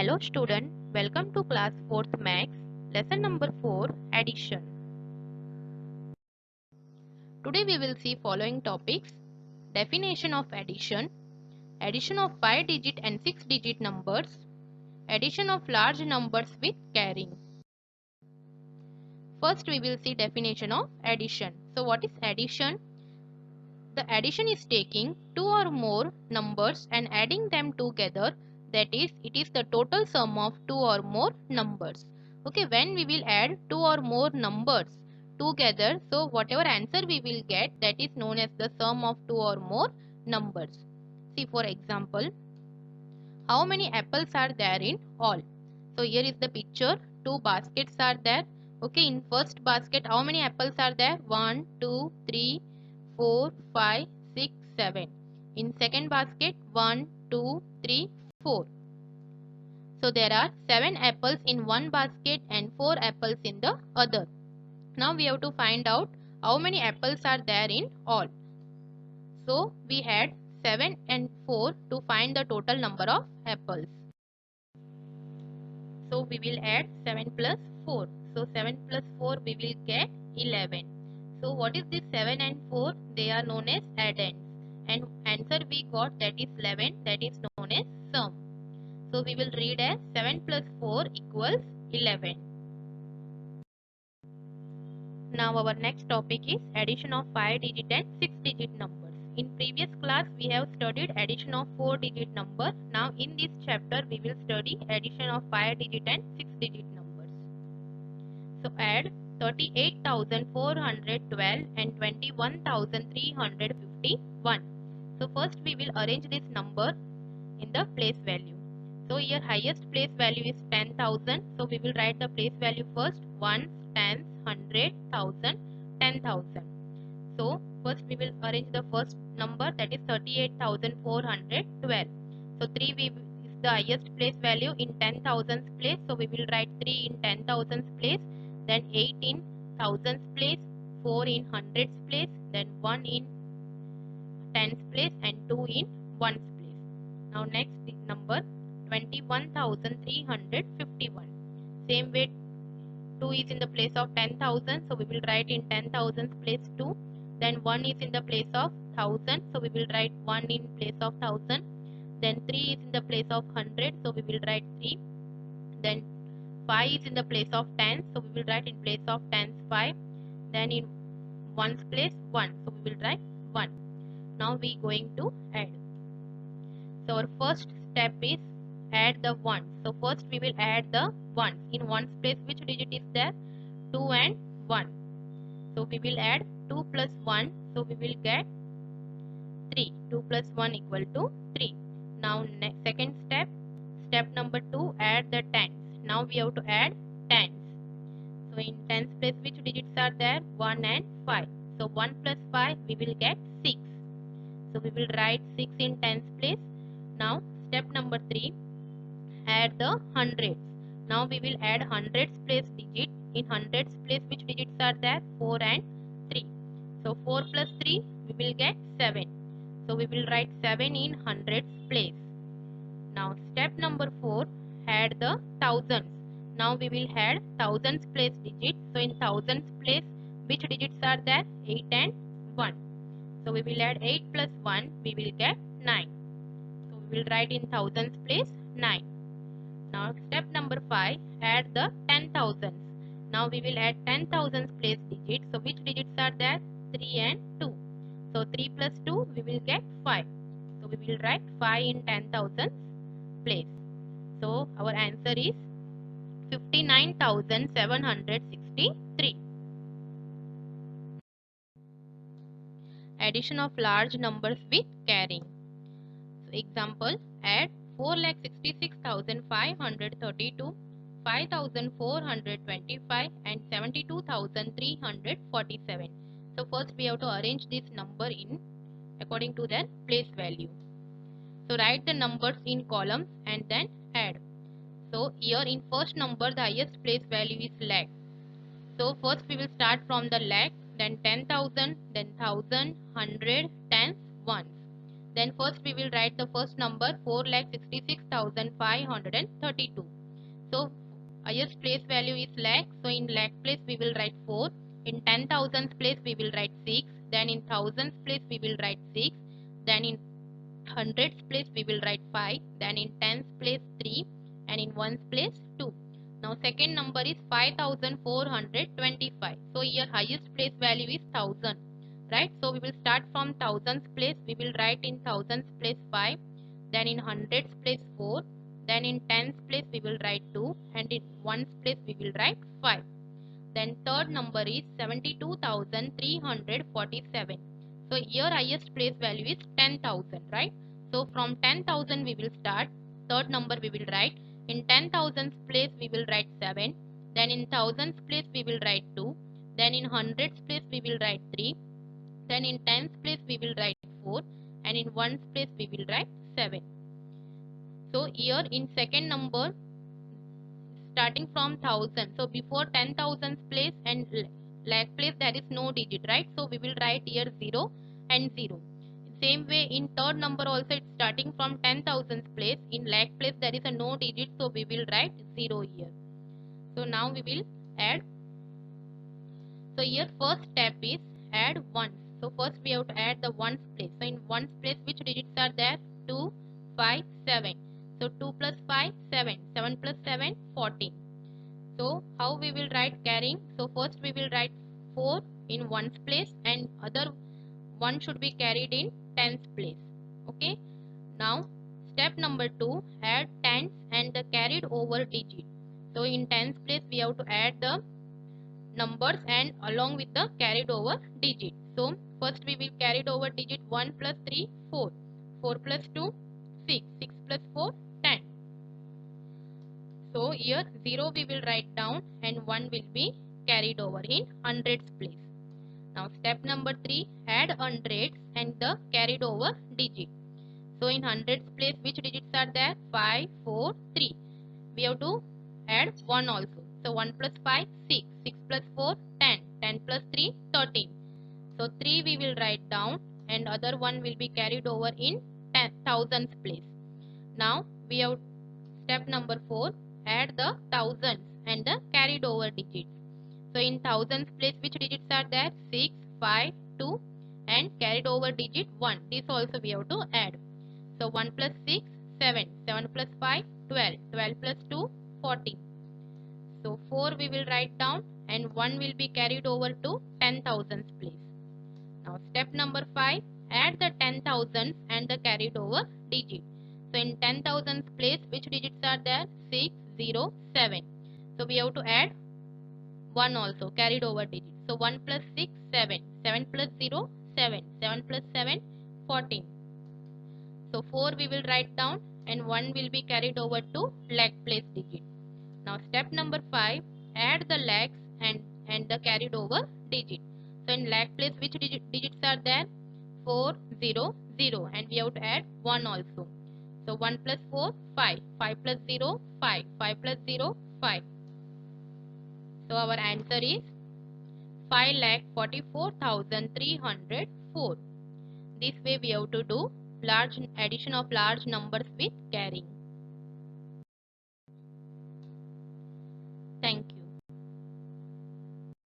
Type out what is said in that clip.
Hello student, welcome to class 4th Max, lesson number 4, addition. Today we will see following topics: definition of addition, addition of 5-digit and 6-digit numbers, addition of large numbers with carrying. First we will see definition of addition. So what is addition? The addition is taking two or more numbers and adding them together, that is, it is the total sum of two or more numbers. Okay, when we will add two or more numbers together, so whatever answer we will get, that is known as the sum of two or more numbers. See, for example, how many apples are there in all? So here is the picture, two baskets are there. Okay, in first basket, how many apples are there? 1, 2, 3, 4, 5, 6, 7. In second basket, 1, 2, 3, 4. So there are 7 apples in one basket and 4 apples in the other. Now we have to find out how many apples are there in all. So we had 7 and 4 to find the total number of apples. So we will add 7 plus 4. So 7 plus 4 we will get 11. So what is this 7 and 4? They are known as addends. And answer we got, that is 11, that is known as sum. So we will read as 7 plus 4 equals 11. Now our next topic is addition of 5-digit and 6-digit numbers. In previous class we have studied addition of 4-digit number. Now in this chapter we will study addition of 5-digit and 6-digit numbers. So add 38,412 and 21,351. So first we will arrange this number in the place value. So here highest place value is 10,000. So we will write the place value first: ones, tens, 100, 1,000, 10,000. So first we will arrange the first number, that is 38,412. So 3 is the highest place value in 10,000's place. So we will write 3 in 10,000's place, then 8 in 1,000's place, 4 in 100's place, then 1 in 10's place and 2 in 1's place. Now next number 21,351. Same way 2 is in the place of 10,000, so we will write in 10,000's place 2. Then 1 is in the place of 1,000, so we will write 1 in place of 1,000. Then 3 is in the place of 100, so we will write 3. Then 5 is in the place of 10, so we will write in place of 10's 5. Then in 1's place 1, so we will write 1. Now we going to add. So our first step is add the 1. So first we will add the 1. In 1's place which digit is there? 2 and 1. So we will add 2 plus 1. So we will get 3. 2 plus 1 equal to 3. Now second step, step number 2, add the tens. Now we have to add tens. So in tens place which digits are there? 1 and 5. So 1 plus 5 we will get 6. So we will write 6 in tens place. Now step number 3, add the hundreds. Now we will add hundreds place digit. In hundreds place which digits are there? 4 and 3. So 4 plus 3 we will get 7. So we will write 7 in hundreds place. Now step number 4, add the thousands. Now we will add thousands place digit. So in thousands place which digits are there? 8 and 1. So we will add 8 plus 1, we will get 9. So we will write in thousands place 9. Now step number 5, add the 10,000s. Now we will add 10,000s place digit. So which digits are there? 3 and 2. So 3 plus 2 we will get 5. So we will write 5 in 10,000s place. So our answer is 59,763. Addition of large numbers with carrying. So example, add 4,66,532, 5,425 and 72,347. So first we have to arrange this number in according to their place value. So write the numbers in columns and then add. So here in first number the highest place value is lakh. So first we will start from the lakh, then 10,000, then 1,000, 100, tens, ones. Then first we will write the first number 4,66,532. So highest place value is lakh. So in lakh place we will write 4. In 10,000 place we will write 6. Then in thousands place we will write 6. Then in hundreds place we will write 5. Then in tens place 3. And in ones place 2. Now second number is 5,425. So here highest place value is 1000. Right? So we will start from thousands place. We will write in thousands place 5. Then in hundreds place 4. Then in tens place we will write 2. And in ones place we will write 5. Then third number is 72,347. So here highest place value is 10,000, right? So from 10,000 we will start. Third number we will write. In 10,000 place we will write 7. Then in thousands place we will write 2. Then in hundreds place we will write 3. Then in tens place we will write 4. And in ones place we will write 7. So here in second number, starting from 1000, so before 10,000 place and lakh place there is no digit, right? So we will write here 0 and 0. Same way in third number also, it's starting from 10,000 place. In lakh place there is a no digit, so we will write 0 here. So now we will add. So here first step is add ones. So first we have to add the ones place. So in ones place which digits are there? 2, 5, 7. So 2 plus 5, 7. 7 plus 7, 14. So how we will write carrying? So first we will write 4 in ones place and other one should be carried in tens place. Okay. Now step number 2, add tens and the carried over digit. So in tens place we have to add the numbers and along with the carried over digit. So first we will carried over digit 1 plus 3, 4. 4 plus 2, 6. 6 plus 4, 10. So here 0 we will write down and 1 will be carried over in hundreds place. Now step number 3, add hundreds and the carried over digit. So in hundreds place which digits are there? 5, 4, 3. We have to add 1 also. So 1 plus 5, 6. 6 plus 4, 10. 10 plus 3, 13. So 3 we will write down and other one will be carried over in thousands place. Now we have step number 4, add the thousands and the carried over digits. So in thousands place which digits are there? 6, 5, 2 and carried over digit 1. This also we have to add. So 1 plus 6, 7. 7 plus 5, 12. 12 plus 2, 14. So 4 we will write down and 1 will be carried over to 10,000 place. Now step number 5, add the 10,000 and the carried over digit. So in 10,000 place which digits are there? 6, 0, 7. So we have to add 1 also carried over digit. So 1 plus 6, 7. 7 plus 0, 7. 7 plus 7, 14. So 4 we will write down and 1 will be carried over to lakh place digit. Now step number 5, add the lakhs and the carried over digit. So in lakh place which digits are there? 4, 0, 0 and we have to add 1 also. So 1 plus 4, 5. 5 plus 0, 5. 5 plus 0, 5. So our answer is 5,44,304. This way we have to do large addition of large numbers with carrying.